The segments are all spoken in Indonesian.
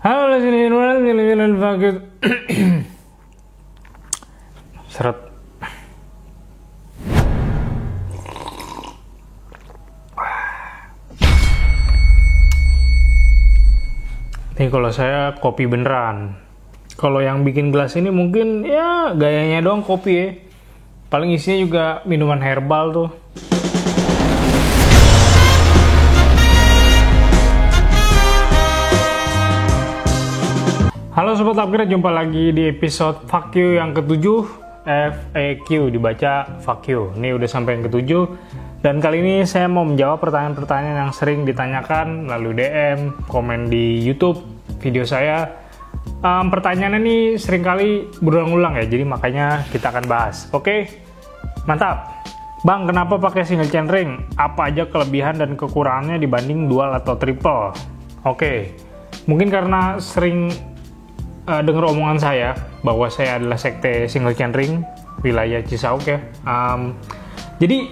Halo, sini fakir. Seret. Nih kalau saya kopi beneran. Kalau yang bikin gelas ini mungkin ya gayanya doang kopi ya. Paling isinya juga minuman herbal tuh. Halo Sobat Upgrade, jumpa lagi di episode Fuck You yang ke-7. FAQ dibaca Fuck You. Ini udah sampai yang ke-7. Dan kali ini saya mau menjawab pertanyaan-pertanyaan yang sering ditanyakan melalui DM, komen di YouTube video saya. Pertanyaannya ini seringkali berulang-ulang ya, jadi makanya kita akan bahas. Oke, mantap. Bang, kenapa pakai single chainring? Apa aja kelebihan dan kekurangannya dibanding dual atau triple? Oke, mungkin karena sering dengar omongan saya bahwa saya adalah sekte single chainring wilayah Cisauk ya. Jadi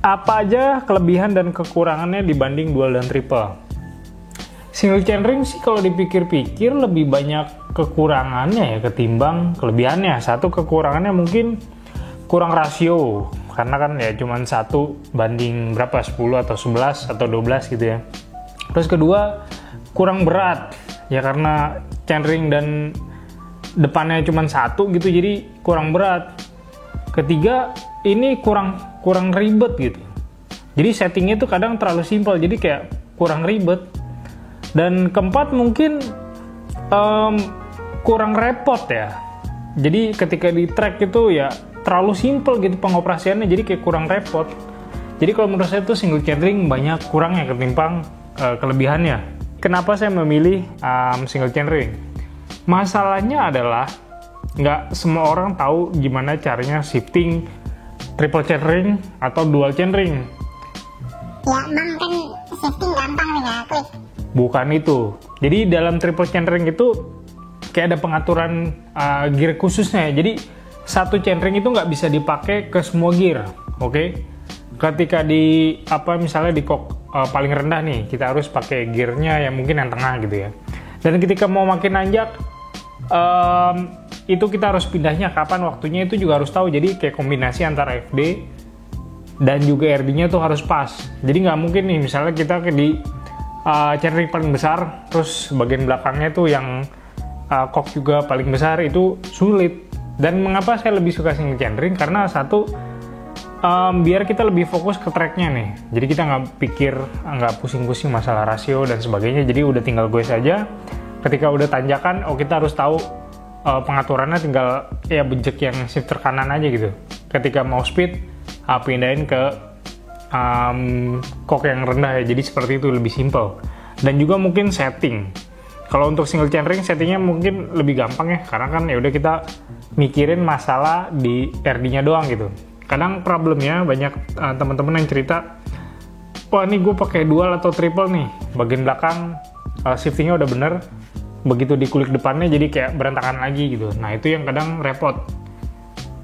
apa aja kelebihan dan kekurangannya dibanding dual dan triple? Single chainring sih kalau dipikir-pikir lebih banyak kekurangannya ya ketimbang kelebihannya. Satu kekurangannya mungkin kurang rasio, karena kan ya cuman 1 banding berapa, 10 atau 11 atau 12 gitu ya. Terus kedua, kurang berat ya, karena chainring dan depannya cuma 1 gitu, jadi kurang berat. Ketiga, ini kurang ribet gitu. Jadi settingnya tuh kadang terlalu simpel, jadi kayak kurang ribet. Dan keempat mungkin kurang repot ya. Jadi ketika di track itu ya terlalu simpel gitu pengoperasiannya, jadi kayak kurang repot. Jadi kalau menurut saya tuh single chainring banyak kurangnya ketimbang kelebihannya. Kenapa saya memilih single chainring? Masalahnya adalah nggak semua orang tahu gimana caranya shifting triple chainring atau dual chainring. Ya, Bang, kan shifting gampang tinggal klik. Bukan itu. Jadi dalam triple chainring itu kayak ada pengaturan gear khususnya. Jadi satu chainring itu nggak bisa dipakai ke semua gear, oke? Ketika di misalnya di kok paling rendah nih, kita harus pakai gearnya yang mungkin yang tengah gitu ya. Dan ketika mau makin nanjak, itu kita harus pindahnya kapan waktunya itu juga harus tahu. Jadi kayak kombinasi antara FD dan juga RD-nya tuh harus pas. Jadi nggak mungkin nih misalnya kita di chainring paling besar, terus bagian belakangnya tuh yang kok juga paling besar, itu sulit. Dan mengapa saya lebih suka single chainring? Karena satu, biar kita lebih fokus ke tracknya nih. Jadi kita nggak pusing-pusing masalah rasio dan sebagainya. Jadi udah tinggal gue saja. Ketika udah tanjakan, kita harus tahu pengaturannya, tinggal ya bejek yang shifter kanan aja gitu. Ketika mau speed, pindahin ke kok yang rendah ya. Jadi seperti itu, lebih simple. Dan juga mungkin setting. Kalau untuk single chainring settingnya mungkin lebih gampang ya, karena kan ya udah kita mikirin masalah di RD-nya doang gitu. Kadang problemnya banyak teman-teman yang cerita, wah ini gue pakai dual atau triple nih, bagian belakang shiftingnya udah bener, begitu dikulik depannya jadi kayak berantakan lagi gitu. Nah itu yang kadang repot.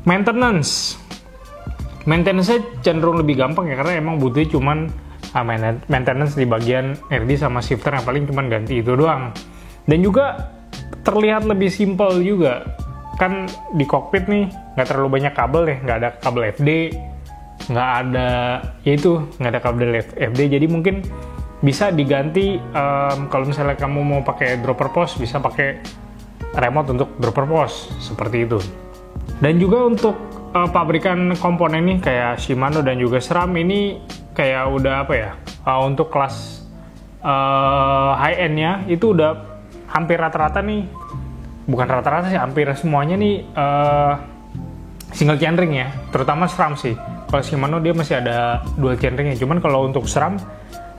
Maintenance-nya cenderung lebih gampang ya, karena emang butuhnya cuman maintenance di bagian RD sama shifter yang paling cuman ganti itu doang. Dan juga terlihat lebih simpel juga. Kan di cockpit nih nggak terlalu banyak kabel ya, nggak ada kabel FD, nggak ada kabel FD, jadi mungkin bisa diganti. Kalau misalnya kamu mau pakai dropper post, bisa pakai remote untuk dropper post seperti itu. Dan juga untuk pabrikan komponen nih kayak Shimano dan juga SRAM ini kayak udah untuk kelas high end-nya itu udah hampir rata-rata nih, bukan rata-rata sih, hampir semuanya nih single chainring ya, terutama SRAM sih. Kalau Shimano dia masih ada dual chainring ya, cuman kalau untuk SRAM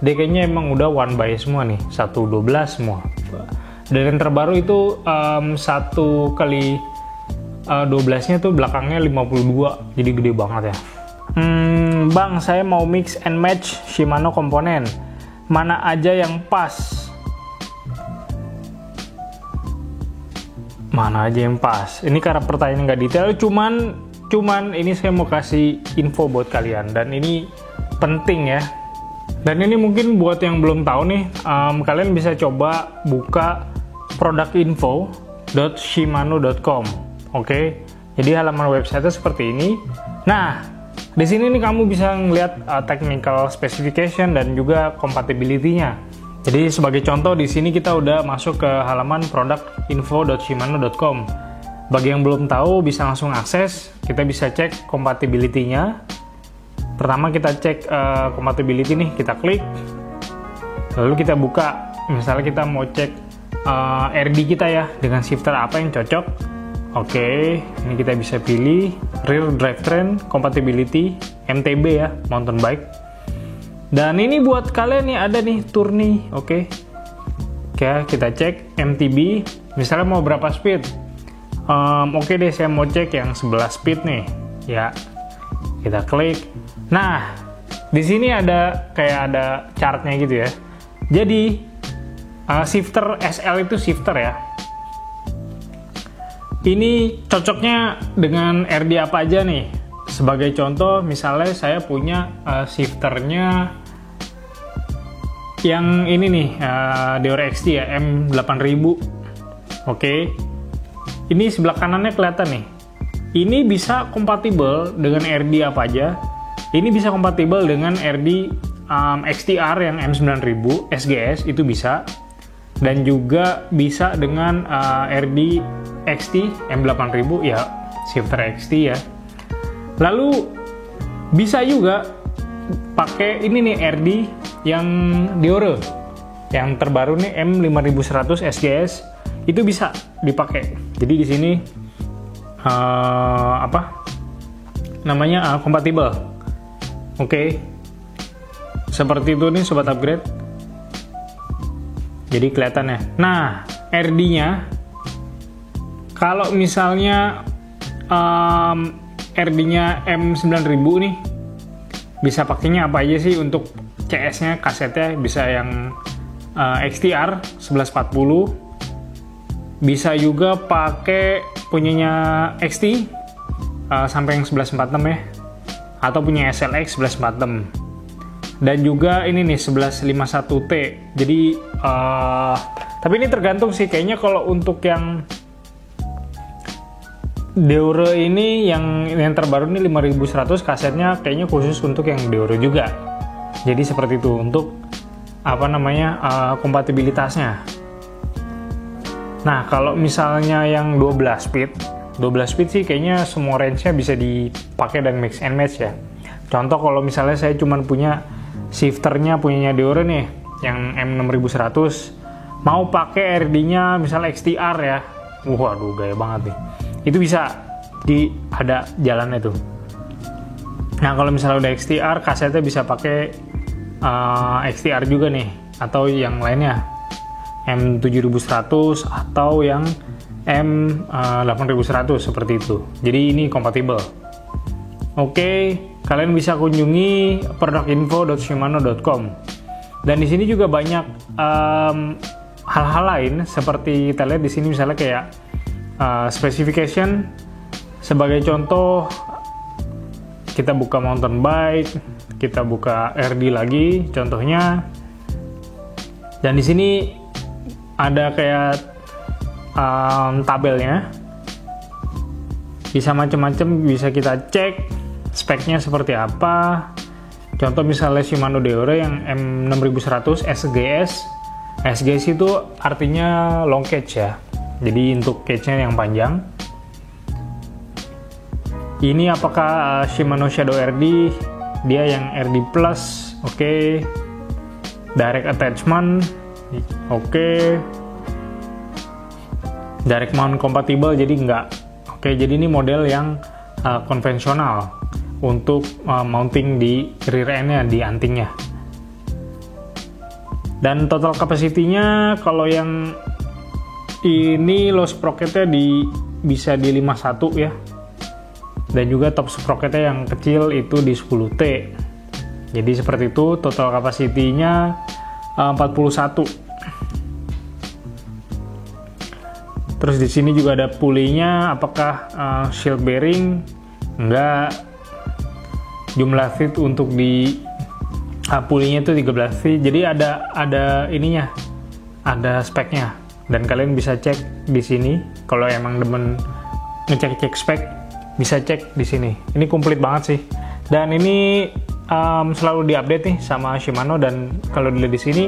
dia kayaknya emang udah one by semua nih, 1/12 semua. Dan yang terbaru itu 1x12-nya tuh belakangnya 52, jadi gede banget ya. Bang, saya mau mix and match Shimano komponen, mana aja yang pas? Mana aja yang pas? Ini karena pertanyaan nggak detail, cuman ini saya mau kasih info buat kalian, dan ini penting ya. Dan ini mungkin buat yang belum tahu nih, kalian bisa coba buka productinfo.shimano.com. Oke. Jadi halaman website seperti ini. Nah, di sini nih kamu bisa ngelihat technical specification dan juga compatibility-nya. Jadi sebagai contoh di sini kita udah masuk ke halaman productinfo.shimano.com. Bagi yang belum tahu bisa langsung akses. Kita bisa cek compatibility-nya. Pertama kita cek compatibility nih, kita klik. Lalu kita buka, misalnya kita mau cek RD kita ya, dengan shifter apa yang cocok. Oke, ini kita bisa pilih rear drivetrain compatibility MTB ya, mountain bike. Dan ini buat kalian nih ada nih tour nih, oke. Oke, kita cek MTB, misalnya mau berapa speed. Oke deh, saya mau cek yang 11 speed nih, ya. Kita klik. Nah, di sini ada kayak chartnya gitu ya. Jadi shifter SL itu shifter ya. Ini cocoknya dengan RD apa aja nih? Sebagai contoh, misalnya saya punya shifternya yang ini nih, Deore XT ya, M8000. Oke. Ini sebelah kanannya kelihatan nih. Ini bisa kompatibel dengan RD apa aja. Ini bisa kompatibel dengan RD XTR yang M9000 SGS, itu bisa. Dan juga bisa dengan RD XT M8000 ya, shifter XT ya. Lalu bisa juga pakai ini nih RD yang Deore yang terbaru nih M5100 SGS, itu bisa dipakai. Jadi di sini kompatibel. Oke. Seperti itu nih sobat upgrade. Jadi kelihatannya. Nah, RD-nya kalau misalnya RD-nya M9000 nih, bisa pakainya apa aja sih untuk CS-nya, kasetnya bisa yang XTR 1140, bisa juga pakai punyanya XT sampai yang 1146 ya, atau punya SLX 1146. Dan juga ini nih 1151T. Jadi tapi ini tergantung sih, kayaknya kalau untuk yang Deore ini yang terbaru ini 5100 kasetnya kayaknya khusus untuk yang Deore juga. Jadi seperti itu untuk kompatibilitasnya. Nah, kalau misalnya yang 12 speed sih kayaknya semua range-nya bisa dipakai dan mix and match ya. Contoh kalau misalnya saya cuma punya shifternya punyanya Deore nih yang M6100, mau pakai RD-nya misalnya XTR ya, waduh gaya banget nih, itu bisa ada jalannya tuh. Nah kalau misalnya udah XTR, kasetnya bisa pakai XTR juga nih, atau yang lainnya M7100 atau yang M8100 seperti itu. Jadi ini kompatibel. Oke, kalian bisa kunjungi productinfo.shimano.com. Dan di sini juga banyak hal-hal lain seperti kita lihat di sini, misalnya kayak specification. Sebagai contoh, kita buka mountain bike, kita buka RD lagi contohnya. Dan di sini ada kayak tabelnya. Bisa macam-macam, bisa kita cek speknya seperti apa. Contoh misalnya Shimano Deore yang M6100 SGS. SGS itu artinya long cage ya. Jadi untuk cage-nya yang panjang. Ini apakah Shimano Shadow RD? Dia yang RD Plus. Oke. Direct attachment. Oke. Direct mount compatible, jadi enggak. Oke, jadi ini model yang konvensional untuk mounting di rear end-nya, di antingnya. Dan total capacity-nya kalau yang ini low sprocket-nya bisa di 51 ya. Dan juga top sprocket-nya yang kecil itu di 10T. Jadi seperti itu, total capacity-nya 41. Terus di sini juga ada pulley-nya, apakah shield bearing? Enggak. Jumlah feet untuk di pulley-nya itu 13 feet. Jadi ada ininya, ada speknya. Dan kalian bisa cek di sini kalau emang demen ngecek-cek spek, bisa cek di sini. Ini komplit banget sih. Dan ini selalu diupdate nih sama Shimano, dan kalau dilihat di sini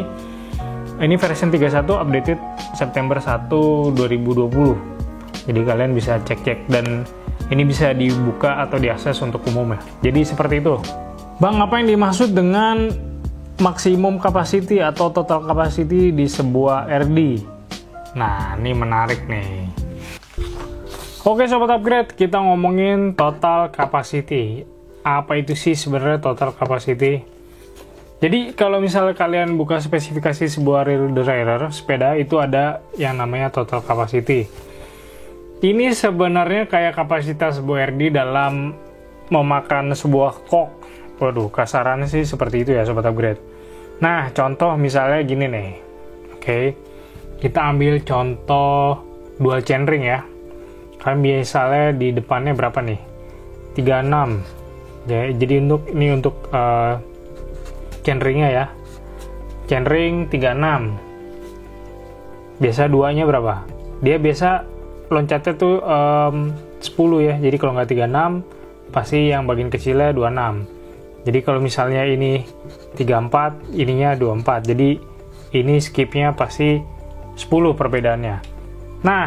ini versi 31 updated September 1 2020. Jadi kalian bisa cek-cek, dan ini bisa dibuka atau diakses untuk umum ya. Jadi seperti itu. Bang, apa yang dimaksud dengan maksimum capacity atau total capacity di sebuah RD? Nah, ini menarik nih. Oke Sobat Upgrade, kita ngomongin total capacity. Apa itu sih sebenarnya total capacity? Jadi kalau misalnya kalian buka spesifikasi sebuah rear derailleur sepeda, itu ada yang namanya total capacity. Ini sebenarnya kayak kapasitas sebuah RD dalam memakan sebuah kok. Waduh, kasarannya sih seperti itu ya Sobat Upgrade. Nah, contoh misalnya gini nih. Oke, kita ambil contoh dual chainring ya. Kan biasanya di depannya berapa nih? 36. Jadi untuk chainringnya ya. Chainring 36. Biasa duanya berapa? Dia biasa loncatnya tuh 10 ya. Jadi kalau nggak 36, pasti yang bagian kecilnya 26. Jadi kalau misalnya ini 34, ininya 24. Jadi ini skipnya pasti 10 perbedaannya. Nah,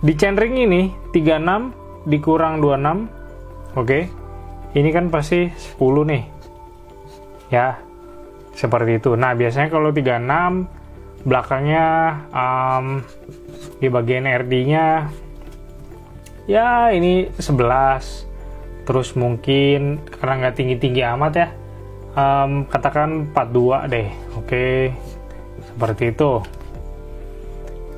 di chainring ini 36 dikurang 26. Oke. Ini kan pasti 10 nih. Ya. Seperti itu. Nah, biasanya kalau 36 belakangnya di bagian RD-nya ya ini 11. Terus mungkin karena nggak tinggi-tinggi amat ya, katakan 42 deh. Oke. Seperti itu.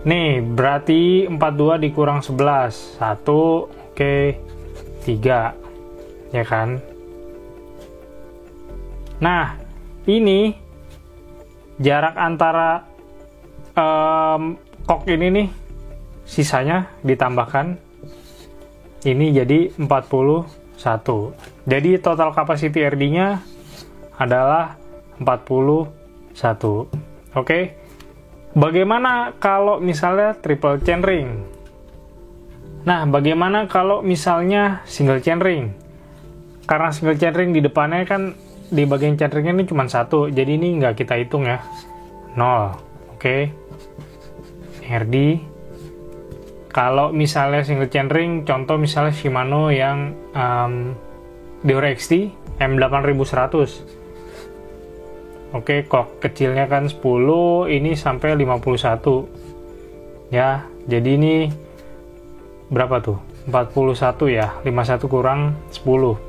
Nih, berarti 42 dikurang 11. 1, oke, 3. Ya kan? Nah, ini jarak antara kok ini nih, sisanya ditambahkan. Ini jadi 41. Jadi total capacity RD-nya adalah 41. Oke. Bagaimana kalau misalnya triple chainring? Nah, bagaimana kalau misalnya single chainring? Karena single chainring di depannya kan di bagian chainringnya ini cuma 1, jadi ini nggak kita hitung ya. 0. Oke. RD. Kalau misalnya single chainring, contoh misalnya Shimano yang Deore XT M8100. Oke, kok kecilnya kan 10, ini sampai 51. Ya, jadi ini berapa tuh? 41 ya, 51 kurang 10.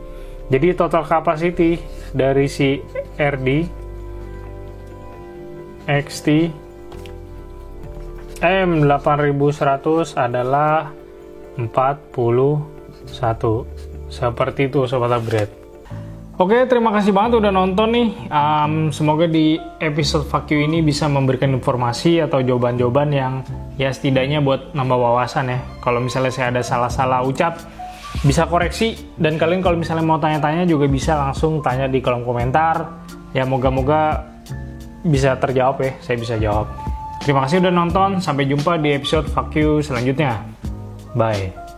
Jadi total capacity dari si RD XT M8100 adalah 41. Seperti itu Sobat Upgrade. Oke, terima kasih banget udah nonton nih. Semoga di episode Fuck You ini bisa memberikan informasi atau jawaban-jawaban yang ya setidaknya buat nambah wawasan ya. Kalau misalnya saya ada salah-salah ucap, bisa koreksi. Dan kalian kalau misalnya mau tanya-tanya juga bisa langsung tanya di kolom komentar. Ya moga-moga bisa terjawab ya, saya bisa jawab. Terima kasih udah nonton, sampai jumpa di episode Fuck You selanjutnya. Bye.